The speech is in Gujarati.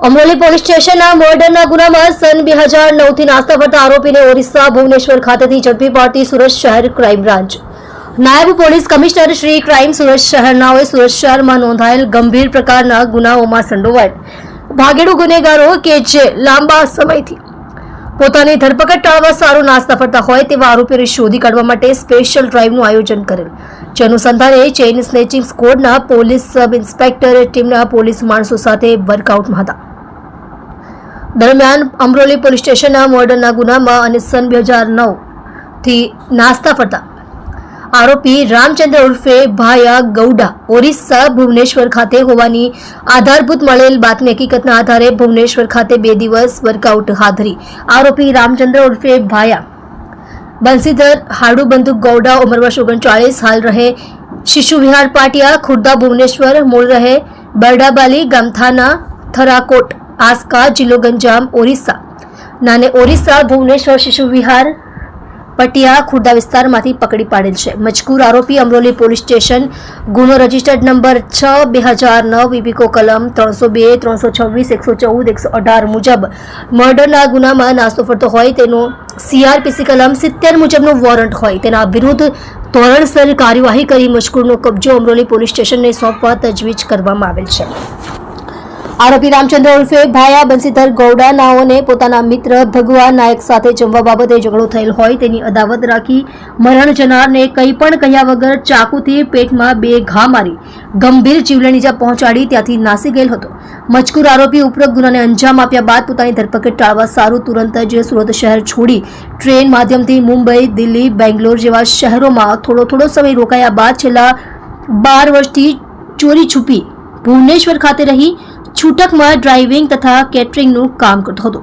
અમરોલી પોલીસ સ્ટેશનના મર્ડરના ગુનામાં સન 2009થી નાસ્તા ફરતા આરોપીને ઓરિસ્સા ભુવનેશ્વર ખાતેથી ઝડપી પાડતી સુરત શહેર ક્રાઇમ બ્રાન્ચ નાયબ police commissioner Shri crime Surat શહેરનાઓએ સુરત શહેરમાં નોંધાયેલ ગંભીર પ્રકારના ગુનાઓમાં સંડોવાયેલ ભાગેડુ ગુનેગારો કે જે લાંબા સમયથી પોતાની ધરપકડ ટાળવા સારું નાસ્તા ફરતા હોય તેવા આરોપીઓને શોધી કાઢવા માટે સ્પેશિયલ ડ્રાઇવનું આયોજન કરેલ, જે અનુસંધાને ચેઇન સ્નેચિંગ સ્કોડના પોલીસ સબ ઇન્સ્પેક્ટર ટીમના પોલીસ માણસો સાથે વર્કઆઉટમાં હતા. દરમિયાન અમરોલી પોલીસ સ્ટેશનના મર્ડરના ગુનામાં અને સન 2009થી નાસ્તા ફરતા આરોપી રામચંદ્ર ઉર્ફે ભાયા ગૌડા ઓરિસ્સા ભુવનેશ્વર ખાતે હોવાની આધારભૂત મળેલ બાતમી હકીકતના આધારે ભુવનેશ્વર ખાતે 2 દિવસ વર્કઆઉટ હાથ ધરી આરોપી રામચંદ્ર ઉર્ફે ભાયા બંસીધર હાડુ બંદુક ગૌડા ઉંમર વર્ષ 39 હાલ રહે શિશુ વિહાર પાટિયા ખુર્દા ભુવનેશ્વર મૂળ રહે બરડાબાલી ગામથાના થરાકોટ આસ્કા જિલ્લો ગંજામ ઓરિસ્સા નાને ઓરિસ્સા ભુવનેશ્વર શિશુ વિહાર પટિયા ખુર્દા વિસ્તારમાંથી પકડી પાડેલ છે. મજકૂર આરોપી અમરોલી પોલીસ સ્ટેશન ગુનો રજિસ્ટર્ડ નંબર 6/2009 ઇબીકો કલમ 302, 326, 114, 118 મુજબ મર્ડરના ગુનામાં નાસ્તો ફરતો હોય તેનો CRPC કલમ 70 મુજબનો વોરંટ હોય તેના વિરુદ્ધ ધોરણસર કાર્યવાહી કરી મજકૂરનો કબજો અમરોલી પોલીસ સ્ટેશનને સોંપવા તજવીજ કરવામાં આવેલ છે. આરોપી રામચંદ્ર ઉર્ફે ભાયા બંસીધર ગૌડા નાઓને પોતાના મિત્ર ભગવાન નાયક સાથે જમવા બાબતે ઝઘડો થયેલ હોય તેની અદાવત રાખી મરણ જનારને કંઈ પણ કહ્યા વગર ચાકુથી પેટમાં 2 ઘા મારી ગંભીર જીવલેણ ઈજા પહોંચાડી ત્યાંથી નાસી ગયેલ હતો. મજકૂર આરોપી ઉપરોક્ત ગુનાને અંજામ આપ્યા બાદ પોતાની ધરપકડ ટાળવા સારું તુરંત જ સુરત શહેર છોડી ટ્રેન માધ્યમથી મુંબઈ, દિલ્હી, બેંગ્લોર જેવા શહેરોમાં થોડો સમય રોકાયા બાદ છેલ્લા 12 વર્ષથી ચોરી છુપી ભુવનેશ્વર ખાતે રહી છૂટકમાં ડ્રાઇવિંગ તથા કેટરિંગનું કામ કરતો હતો.